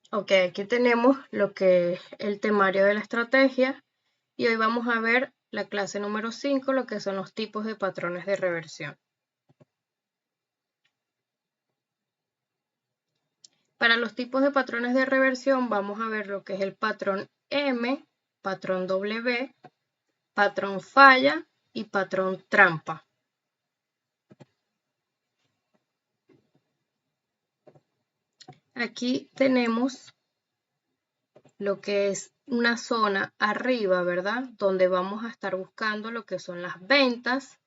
Ok, aquí tenemos lo que es el temario de la estrategia y hoy vamos a ver la clase número 5, lo que son los tipos de patrones de reversión. Para los tipos de patrones de reversión vamos a ver lo que es el patrón M, patrón W, patrón falla y patrón trampa. Aquí tenemos lo que es una zona arriba, ¿verdad? Donde vamos a estar buscando lo que son las ventas.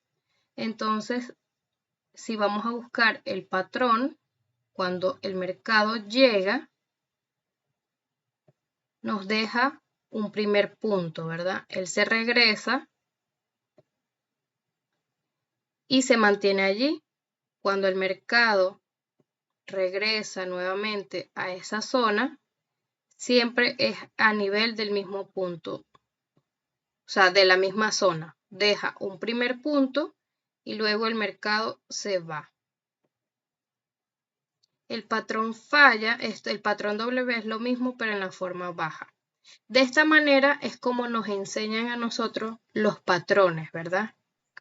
Entonces, si vamos a buscar el patrón, cuando el mercado llega, nos deja un primer punto, ¿verdad? Él se regresa y se mantiene allí. Cuando el mercado regresa nuevamente a esa zona, siempre es a nivel del mismo punto, o sea, de la misma zona. Deja un primer punto y luego el mercado se va. El patrón falla, el patrón W es lo mismo, pero en la forma baja. De esta manera es como nos enseñan a nosotros los patrones, ¿verdad?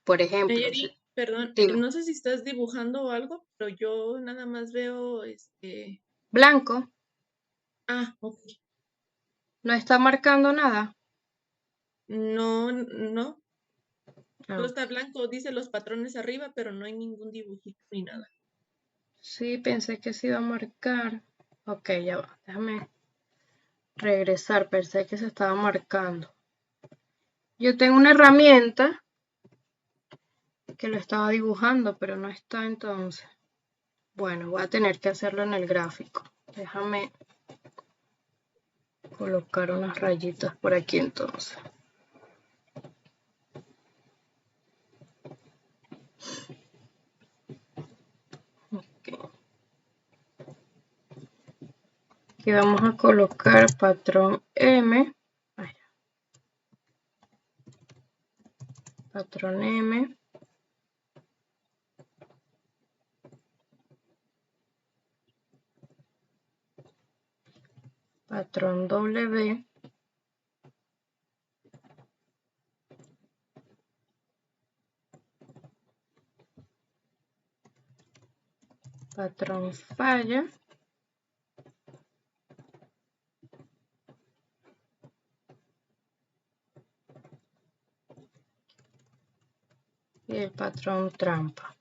Por ejemplo, Nayeli, perdón, dime, no sé si estás dibujando o algo, pero yo nada más veo blanco, ok. no está marcando nada. No, no, Ah, solo está blanco, dice los patrones arriba, pero no hay ningún dibujito ni nada. sí, pensé que se iba a marcar. Ok, ya va, déjame regresar, pensé que se estaba marcando. Yo tengo una herramienta que lo estaba dibujando, pero no está entonces. Bueno, voy a tener que hacerlo en el gráfico. Déjame colocar unas rayitas por aquí entonces. Okay. Aquí vamos a colocar patrón M. Patrón M. Patrón W. Patrón falla. Y el patrón trampa.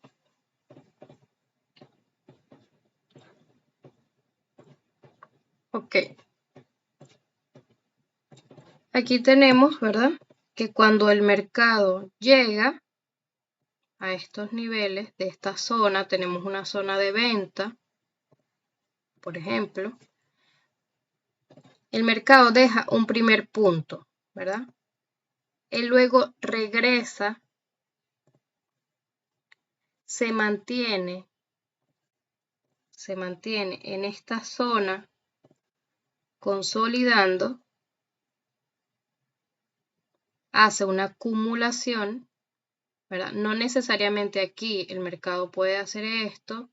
Ok. Aquí tenemos, ¿verdad? Que cuando el mercado llega a estos niveles de esta zona, tenemos una zona de venta, por ejemplo, el mercado deja un primer punto, ¿verdad? Él luego regresa, se mantiene en esta zona consolidando, hace una acumulación, ¿verdad? No necesariamente aquí el mercado puede hacer esto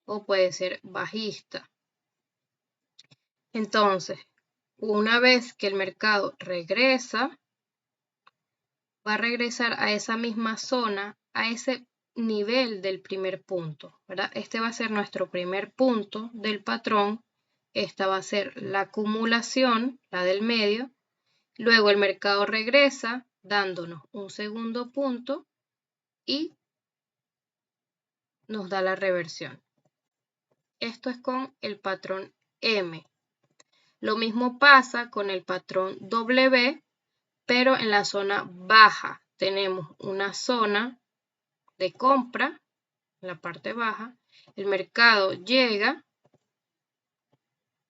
o puede ser bajista. Entonces, una vez que el mercado regresa, va a regresar a esa misma zona, a ese nivel del primer punto, ¿verdad? Este va a ser nuestro primer punto del patrón. Esta va a ser la acumulación, la del medio. Luego el mercado regresa dándonos un segundo punto y nos da la reversión. Esto es con el patrón M. Lo mismo pasa con el patrón W, pero en la zona baja tenemos una zona de compra, en la parte baja. El mercado llega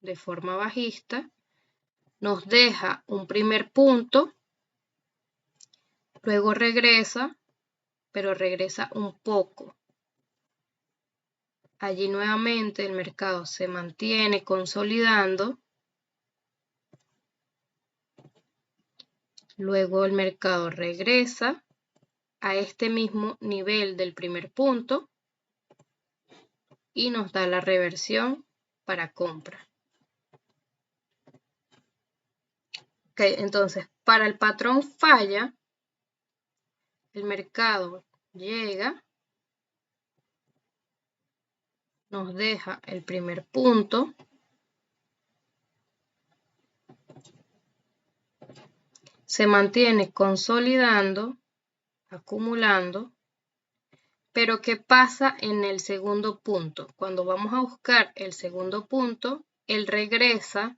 de forma bajista, nos deja un primer punto, luego regresa, pero regresa un poco. Allí nuevamente el mercado se mantiene consolidando. Luego el mercado regresa a este mismo nivel del primer punto y nos da la reversión para compra. Ok, entonces, para el patrón falla, el mercado llega, nos deja el primer punto, se mantiene consolidando, acumulando, pero ¿qué pasa en el segundo punto? Cuando vamos a buscar el segundo punto, él regresa,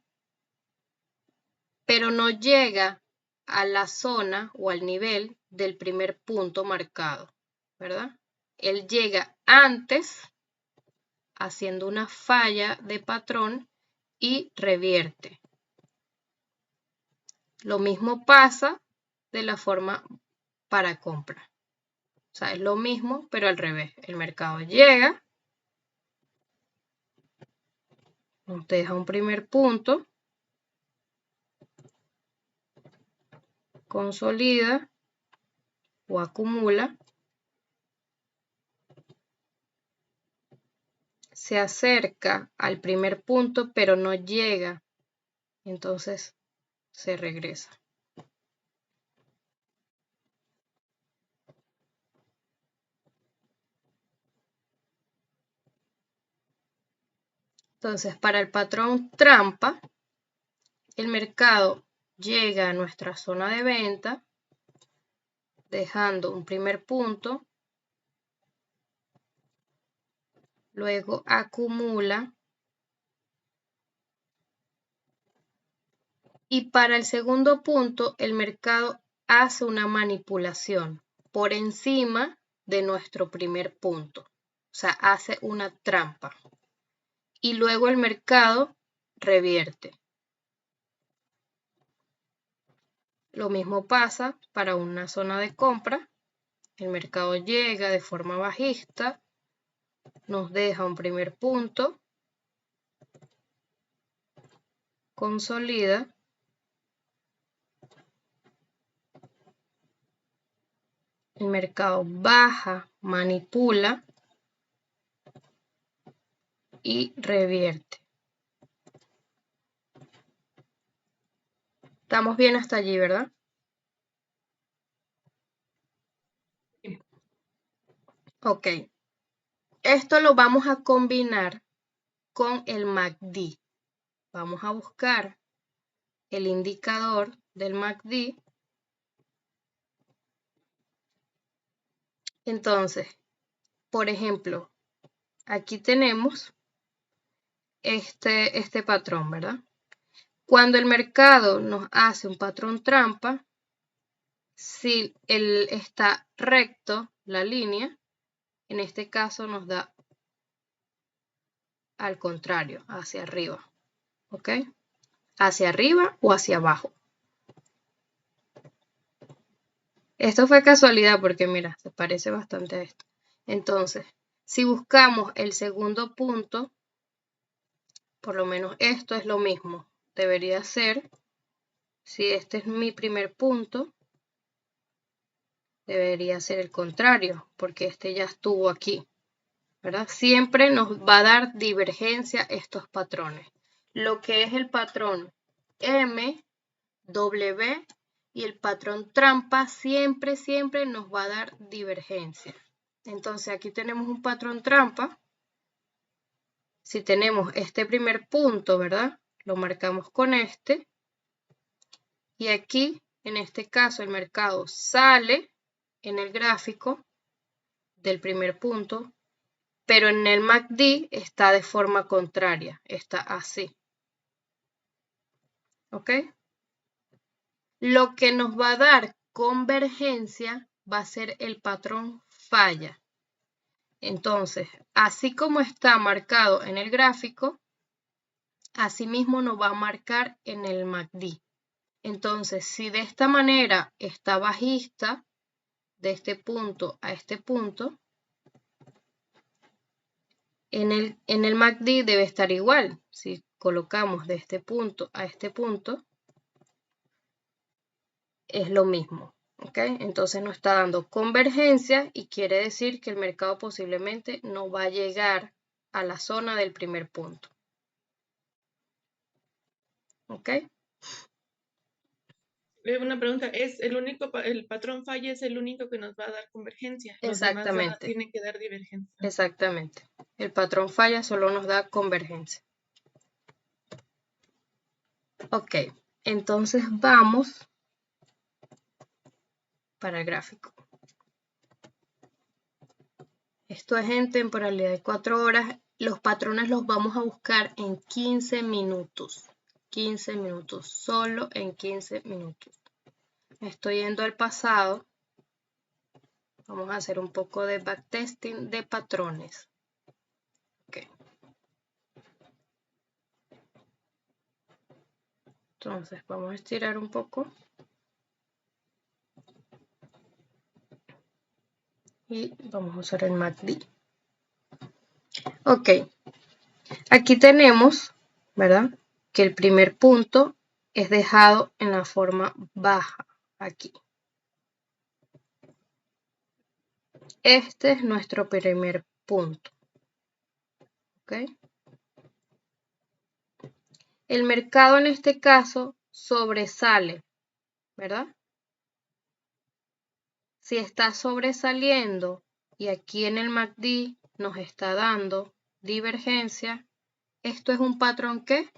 pero no llega a la zona o al nivel del primer punto marcado, ¿verdad? Él llega antes, haciendo una falla de patrón y revierte. Lo mismo pasa de la forma para compra. O sea, es lo mismo, pero al revés. El mercado llega, nos deja un primer punto, consolida o acumula, se acerca al primer punto, pero no llega, entonces se regresa. Entonces, para el patrón trampa, el mercado llega a nuestra zona de venta, dejando un primer punto, luego acumula, y para el segundo punto el mercado hace una manipulación por encima de nuestro primer punto, o sea, hace una trampa, y luego el mercado revierte. Lo mismo pasa para una zona de compra, el mercado llega de forma bajista, nos deja un primer punto, consolida, el mercado baja, manipula y revierte. Estamos bien hasta allí, ¿verdad? Sí. Ok. Esto lo vamos a combinar con el MACD. Vamos a buscar el indicador del MACD. Entonces, por ejemplo, aquí tenemos este patrón, ¿verdad? Cuando el mercado nos hace un patrón trampa, si está recto la línea, en este caso nos da al contrario, hacia arriba, ¿ok? Hacia arriba o hacia abajo. Esto fue casualidad porque mira, se parece bastante a esto. Entonces, si buscamos el segundo punto, por lo menos esto es lo mismo. Debería ser, si este es mi primer punto, debería ser el contrario, porque este ya estuvo aquí, ¿verdad? Siempre nos va a dar divergencia estos patrones. Lo que es el patrón M, W y el patrón trampa siempre nos va a dar divergencia. Entonces aquí tenemos un patrón trampa. Si tenemos este primer punto, ¿verdad? Lo marcamos con este. Y aquí, en este caso, el mercado sale en el gráfico del primer punto, pero en el MACD está de forma contraria, está así. ¿Ok? Lo que nos va a dar convergencia va a ser el patrón falla. Entonces, así como está marcado en el gráfico, asimismo nos va a marcar en el MACD. Entonces, si de esta manera está bajista, de este punto a este punto, en el MACD debe estar igual. Si colocamos de este punto a este punto, es lo mismo. ¿Ok? Entonces nos está dando convergencia y quiere decir que el mercado posiblemente no va a llegar a la zona del primer punto. ¿Ok? Una pregunta, ¿es el patrón falla es el único que nos va a dar convergencia? Los demás Exactamente, tienen que dar divergencia. exactamente. El patrón falla solo nos da convergencia. Ok, entonces vamos para el gráfico. Esto es en temporalidad de 4 horas. Los patrones los vamos a buscar en 15 minutos. 15 minutos, solo en 15 minutos. Estoy yendo al pasado. Vamos a hacer un poco de backtesting de patrones. Okay. Entonces vamos a estirar un poco. Y vamos a usar el MACD. Ok. Aquí tenemos, ¿verdad? Que el primer punto es dejado en la forma baja, aquí. Este es nuestro primer punto. ¿Ok? El mercado en este caso sobresale, ¿verdad? Si está sobresaliendo y aquí en el MACD nos está dando divergencia, ¿esto es un patrón qué?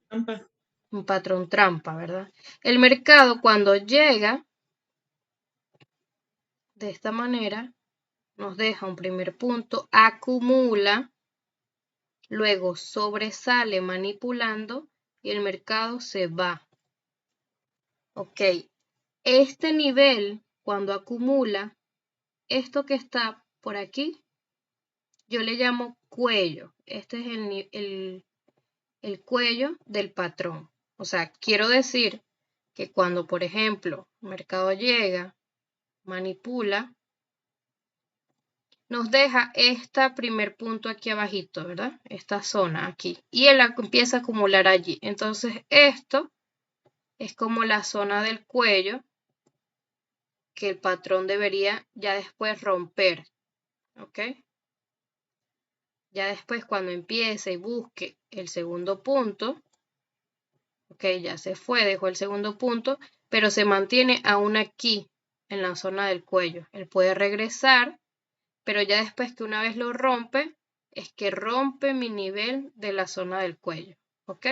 Trampa. Un patrón trampa, ¿verdad? El mercado cuando llega de esta manera nos deja un primer punto, acumula, luego sobresale manipulando y el mercado se va. Ok, este nivel cuando acumula, esto que está por aquí, yo le llamo cuello. Este es el cuello del patrón. O sea, quiero decir que cuando, por ejemplo, el mercado llega, manipula, nos deja este primer punto aquí abajito, ¿verdad? Esta zona aquí. Y él empieza a acumular allí. Entonces, esto es como la zona del cuello que el patrón debería ya después romper. ¿Ok? Ya después cuando empiece y busque el segundo punto, ok, ya se fue, dejó el segundo punto, pero se mantiene aún aquí en la zona del cuello. Él puede regresar, pero ya después que una vez lo rompe, es que rompe mi nivel de la zona del cuello, ¿ok?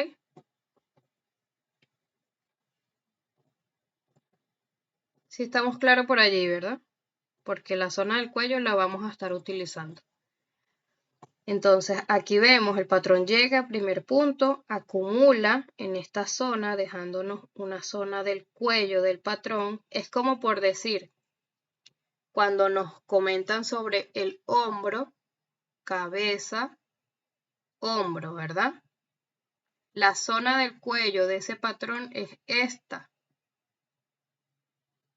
Sí estamos claros por allí, ¿verdad? Porque la zona del cuello la vamos a estar utilizando. Entonces aquí vemos el patrón llega, primer punto, acumula en esta zona, dejándonos una zona del cuello del patrón. Es como por decir, cuando nos comentan sobre el hombro, cabeza, hombro, ¿verdad? La zona del cuello de ese patrón es esta.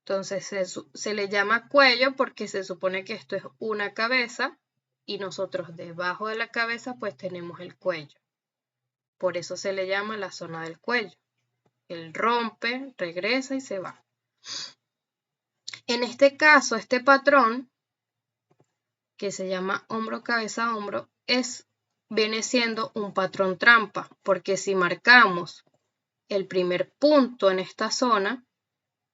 Entonces se le llama cuello porque se supone que esto es una cabeza y nosotros debajo de la cabeza pues tenemos el cuello. Por eso se le llama la zona del cuello. Él rompe, regresa y se va. En este caso, este patrón, que se llama hombro, cabeza, hombro, viene siendo un patrón trampa, porque si marcamos el primer punto en esta zona,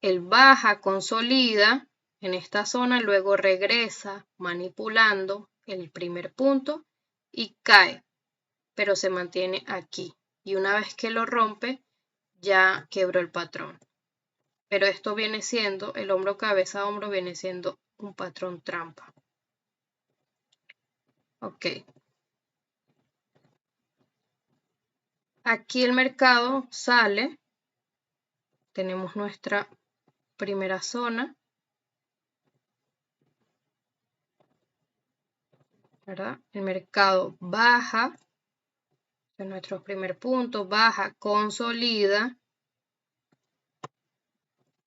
él baja, consolida en esta zona, luego regresa manipulando el primer punto y cae, pero se mantiene aquí. Y una vez que lo rompe, ya quebró el patrón. Pero esto viene siendo, el hombro, cabeza, hombro viene siendo un patrón trampa. Ok. Aquí el mercado sale. Tenemos nuestra primera zona, ¿verdad? El mercado baja, en nuestro primer punto, baja, consolida,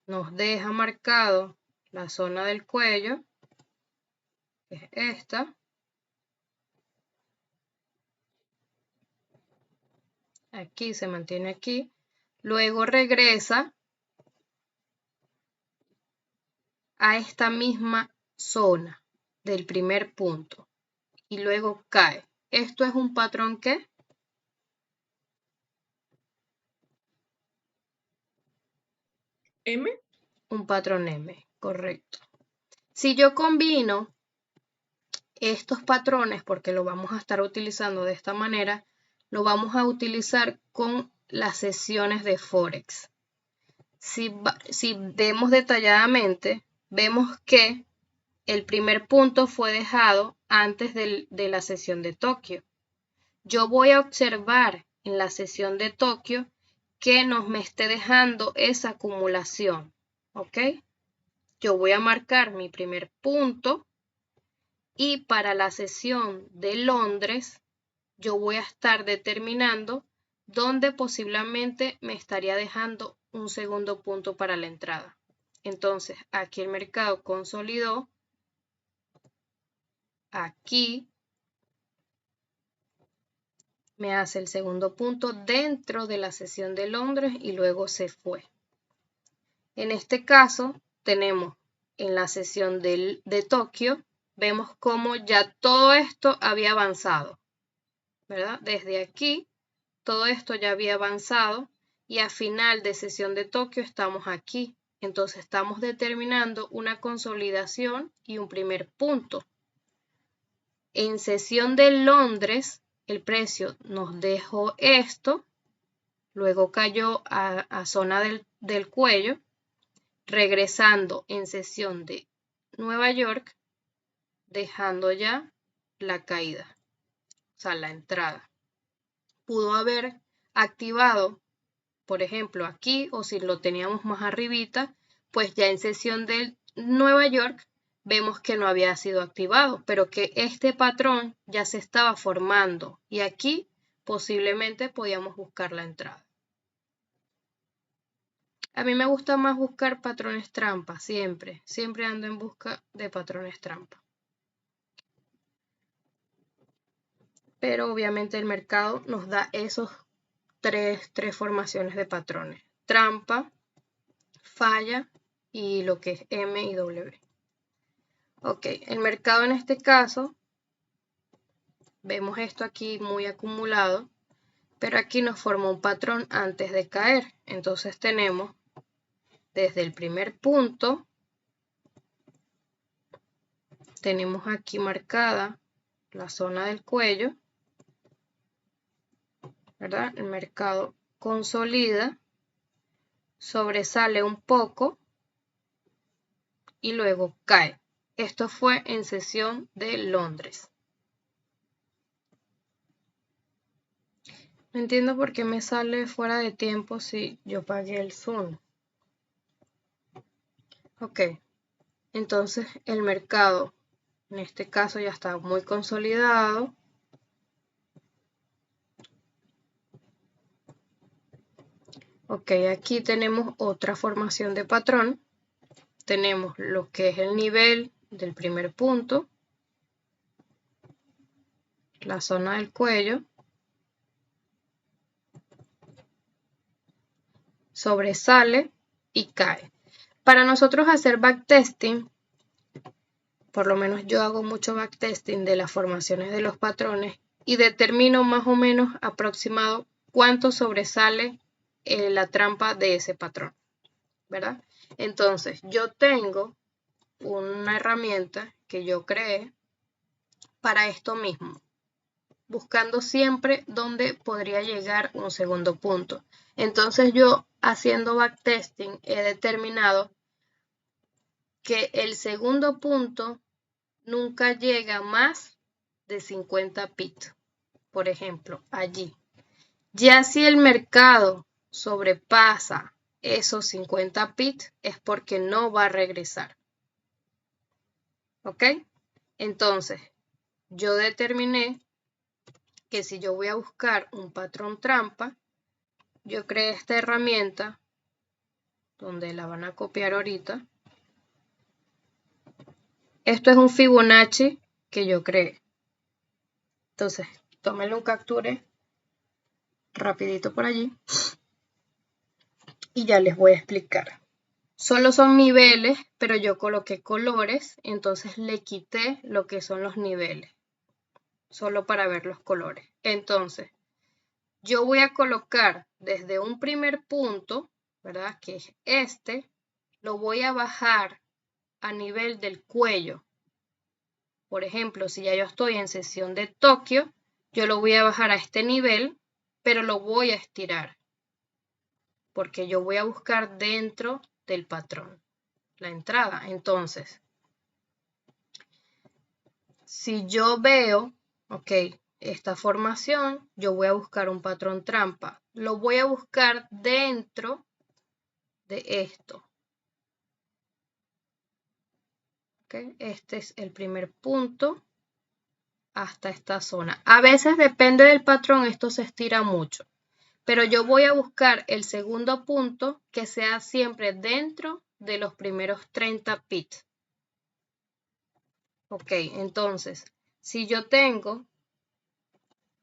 nos deja marcado la zona del cuello, que es esta. Aquí se mantiene aquí. Luego regresa a esta misma zona del primer punto y luego cae. ¿Esto es un patrón qué? M. Un patrón M, correcto. Si yo combino estos patrones, porque lo vamos a estar utilizando de esta manera, lo vamos a utilizar con las sesiones de Forex. Si vemos detalladamente, vemos que el primer punto fue dejado antes de la sesión de Tokio. Yo voy a observar en la sesión de Tokio que me esté dejando esa acumulación, ¿ok? Yo voy a marcar mi primer punto y para la sesión de Londres yo voy a estar determinando dónde posiblemente me estaría dejando un segundo punto para la entrada. Entonces, aquí el mercado consolidó, aquí me hace el segundo punto dentro de la sesión de Londres y luego se fue. En este caso, tenemos en la sesión de Tokio, vemos cómo ya todo esto había avanzado, ¿verdad? Desde aquí, todo esto ya había avanzado y a final de sesión de Tokio estamos aquí. Entonces estamos determinando una consolidación y un primer punto. En sesión de Londres, el precio nos dejó esto, luego cayó a zona del cuello, regresando en sesión de Nueva York, dejando ya la caída, o sea, la entrada. Pudo haber activado, por ejemplo, aquí, o si lo teníamos más arribita, pues ya en sesión de Nueva York vemos que no había sido activado, pero que este patrón ya se estaba formando y aquí posiblemente podíamos buscar la entrada. A mí me gusta más buscar patrones trampa, siempre ando en busca de patrones trampa. Pero obviamente el mercado nos da esos tres formaciones de patrones: trampa, falla y lo que es M y W. Ok, el mercado en este caso, vemos esto aquí muy acumulado, pero aquí nos formó un patrón antes de caer. Entonces tenemos desde el primer punto, tenemos aquí marcada la zona del cuello, ¿verdad? El mercado consolida, sobresale un poco y luego cae. Esto fue en sesión de Londres. No entiendo por qué me sale fuera de tiempo si yo pagué el Zoom. Ok, entonces el mercado en este caso ya está muy consolidado. Ok, aquí tenemos otra formación de patrón. Tenemos lo que es el nivel del primer punto, la zona del cuello, sobresale y cae. Para nosotros hacer backtesting, por lo menos yo hago mucho backtesting de las formaciones de los patrones y determino más o menos aproximado cuánto sobresale la trampa de ese patrón, ¿verdad? Entonces, yo tengo una herramienta que yo creé para esto mismo, buscando siempre dónde podría llegar un segundo punto. Entonces, yo haciendo backtesting he determinado que el segundo punto nunca llega más de 50 pips, por ejemplo, allí. Ya si el mercado sobrepasa esos 50 pips es porque no va a regresar. ¿Ok? Entonces, yo determiné que si yo voy a buscar un patrón trampa, yo creé esta herramienta donde la van a copiar ahorita. Esto es un Fibonacci que yo creé. Entonces, tómenle un capture rapidito por allí y ya les voy a explicar. Solo son niveles, pero yo coloqué colores, entonces le quité lo que son los niveles, solo para ver los colores. Entonces, yo voy a colocar desde un primer punto, ¿verdad? Que es este, lo voy a bajar a nivel del cuello. Por ejemplo, si ya yo estoy en sesión de Tokio, yo lo voy a bajar a este nivel, pero lo voy a estirar, porque yo voy a buscar dentro del patrón la entrada. Entonces, si yo veo, ok, esta formación, yo voy a buscar un patrón trampa. Lo voy a buscar dentro de esto. Okay, este es el primer punto hasta esta zona. A veces depende del patrón, esto se estira mucho. Pero yo voy a buscar el segundo punto que sea siempre dentro de los primeros 30 pits. Ok, entonces, si yo tengo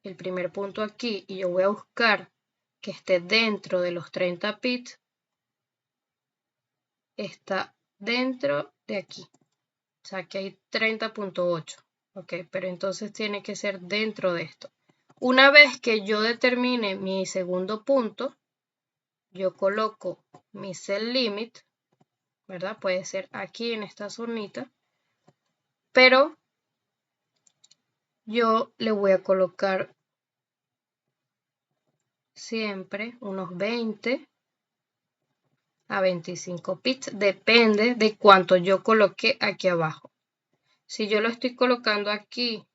el primer punto aquí y yo voy a buscar que esté dentro de los 30 pits, está dentro de aquí. O sea, aquí hay 30.8. Ok, pero entonces tiene que ser dentro de esto. Una vez que yo determine mi segundo punto, yo coloco mi cell limit, ¿verdad? Puede ser aquí en esta zonita, pero yo le voy a colocar siempre unos 20 a 25 pits, depende de cuánto yo coloque aquí abajo. Si yo lo estoy colocando aquí,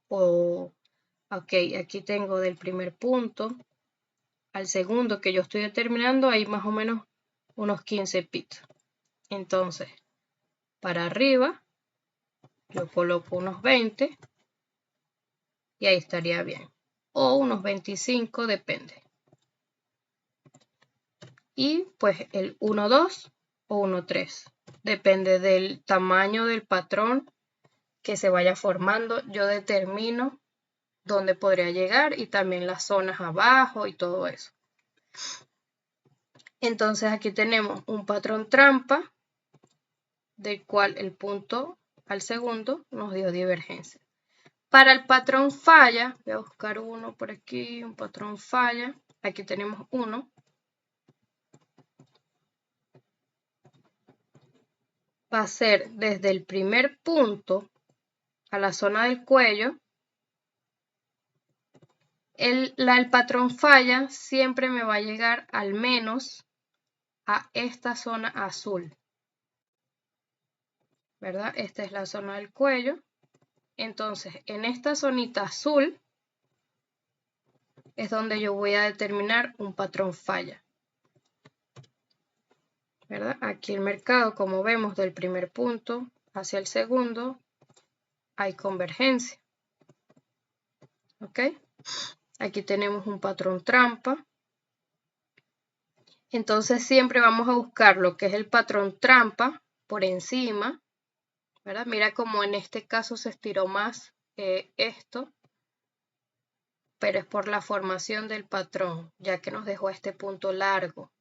ok, aquí tengo del primer punto al segundo que yo estoy determinando, hay más o menos unos 15 pits. Entonces, para arriba, yo coloco unos 20 y ahí estaría bien. O unos 25, depende. Y pues el 1,2 o 1,3. Depende del tamaño del patrón que se vaya formando. Yo determino dónde podría llegar y también las zonas abajo y todo eso. Entonces aquí tenemos un patrón trampa del cual el punto al segundo nos dio divergencia. Para el patrón falla, voy a buscar uno por aquí, un patrón falla. Aquí tenemos uno. Va a ser desde el primer punto a la zona del cuello. El patrón falla siempre me va a llegar al menos a esta zona azul, ¿verdad? Esta es la zona del cuello. Entonces, en esta zonita azul es donde yo voy a determinar un patrón falla, ¿verdad? Aquí el mercado, como vemos, del primer punto hacia el segundo, hay convergencia, ¿ok? Aquí tenemos un patrón trampa. Entonces siempre vamos a buscar lo que es el patrón trampa por encima, ¿verdad? Mira como en este caso se estiró más esto, pero es por la formación del patrón, ya que nos dejó este punto largo.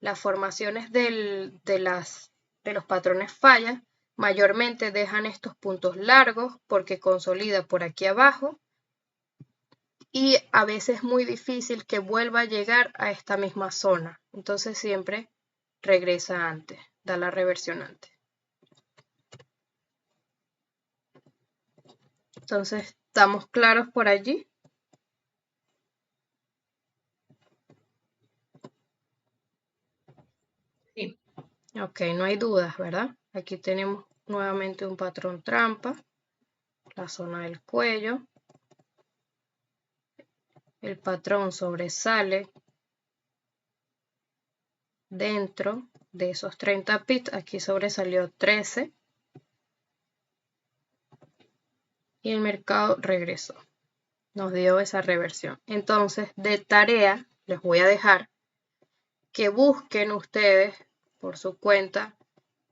Las formaciones de los patrones falla mayormente dejan estos puntos largos porque consolida por aquí abajo y a veces es muy difícil que vuelva a llegar a esta misma zona. Entonces siempre regresa antes, da la reversión antes. Entonces, ¿estamos claros por allí? Sí. Ok, no hay dudas, ¿verdad? Aquí tenemos nuevamente un patrón trampa, la zona del cuello. El patrón sobresale dentro de esos 30 pits. Aquí sobresalió 13. Y el mercado regresó. Nos dio esa reversión. Entonces, de tarea, les voy a dejar que busquen ustedes por su cuenta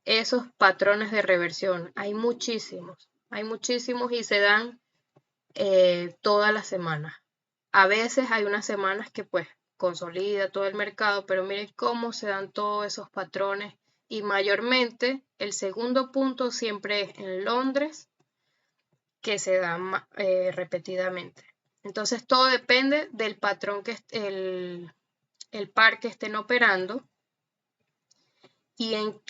esos patrones de reversión. Hay muchísimos y se dan todas las semanas. A veces hay unas semanas que pues consolida todo el mercado, pero miren cómo se dan todos esos patrones y mayormente el segundo punto siempre es en Londres, que se da repetidamente. Entonces todo depende del patrón que el par que estén operando y en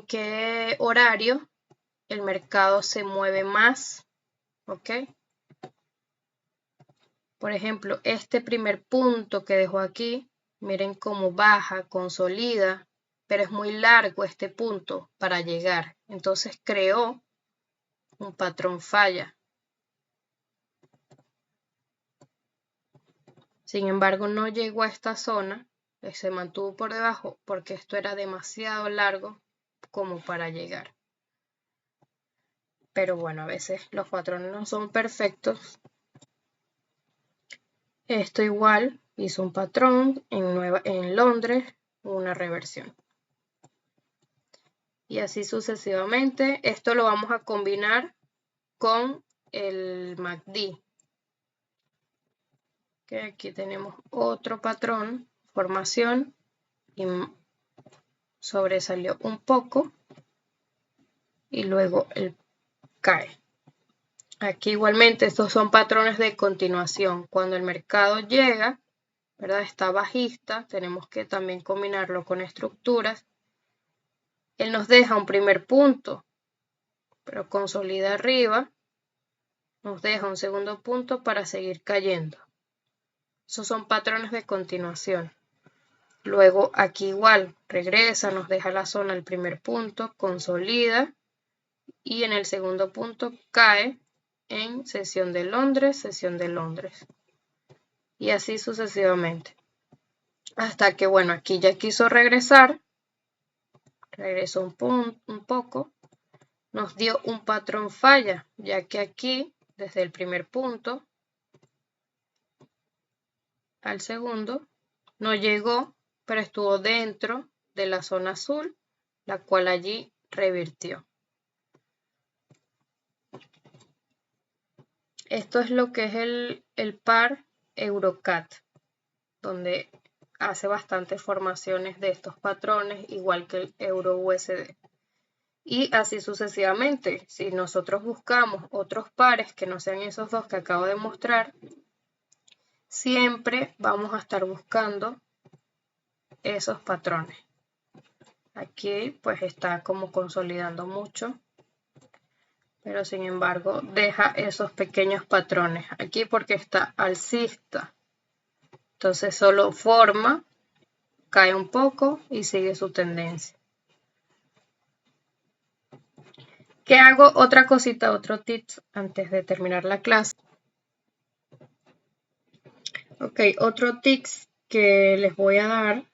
qué horario el mercado se mueve más, ¿ok? Por ejemplo, este primer punto que dejó aquí, miren cómo baja, consolida, pero es muy largo este punto para llegar. Entonces creó un patrón falla. Sin embargo, no llegó a esta zona, se mantuvo por debajo porque esto era demasiado largo como para llegar. Pero bueno, a veces los patrones no son perfectos. Esto igual hizo un patrón en Londres, una reversión. Y así sucesivamente. Esto lo vamos a combinar con el MACD. Que aquí tenemos otro patrón, formación, y sobresalió un poco y luego cae. Aquí igualmente estos son patrones de continuación. Cuando el mercado llega, ¿verdad? Está bajista, tenemos que también combinarlo con estructuras. Él nos deja un primer punto, pero consolida arriba, nos deja un segundo punto para seguir cayendo. Esos son patrones de continuación. Luego aquí igual, regresa, nos deja la zona el primer punto, consolida y en el segundo punto cae en sesión de Londres, y así sucesivamente. Hasta que, bueno, aquí ya quiso regresar, regresó un poco, nos dio un patrón falla, ya que aquí, desde el primer punto al segundo, no llegó, pero estuvo dentro de la zona azul, la cual allí revirtió. Esto es lo que es el par EuroCAD, donde hace bastantes formaciones de estos patrones, igual que el EURUSD. Y así sucesivamente. Si nosotros buscamos otros pares que no sean esos dos que acabo de mostrar, siempre vamos a estar buscando esos patrones. Aquí pues está como consolidando mucho, pero sin embargo deja esos pequeños patrones aquí porque está alcista. Entonces solo forma, cae un poco y sigue su tendencia. ¿Qué hago? Otra cosita, otro tip antes de terminar la clase. Ok, otro tip que les voy a dar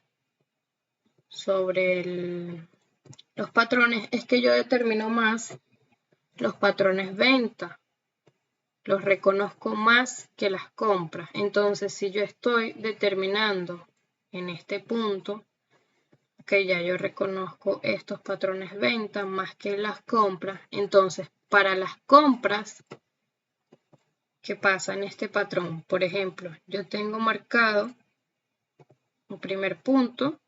sobre los patrones es que yo determino más los patrones venta. Los reconozco más que las compras. Entonces, si yo estoy determinando en este punto que ya yo reconozco estos patrones venta más que las compras, entonces para las compras, ¿qué pasa en este patrón? Por ejemplo, yo tengo marcado un primer punto,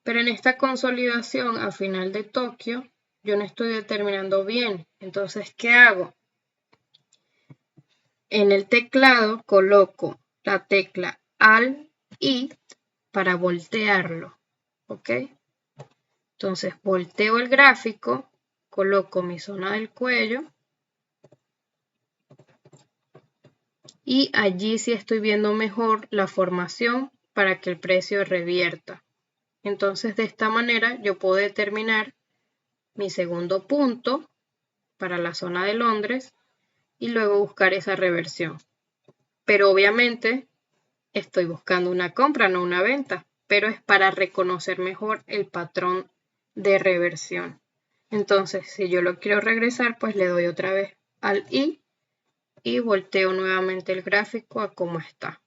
pero en esta consolidación a final de Tokio, yo no estoy determinando bien. Entonces, ¿qué hago? En el teclado coloco la tecla Alt I para voltearlo, ¿ok? Entonces volteo el gráfico, coloco mi zona del cuello y allí sí estoy viendo mejor la formación para que el precio revierta. Entonces de esta manera yo puedo determinar mi segundo punto para la zona de Londres y luego buscar esa reversión. Pero obviamente estoy buscando una compra, no una venta, pero es para reconocer mejor el patrón de reversión. Entonces, si yo lo quiero regresar, pues le doy otra vez al I y volteo nuevamente el gráfico a cómo está.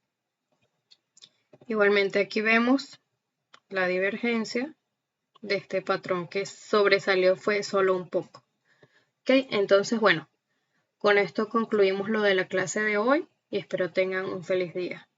Igualmente aquí vemos la divergencia de este patrón que sobresalió fue solo un poco. ¿Ok? Entonces, bueno, con esto concluimos lo de la clase de hoy y espero tengan un feliz día.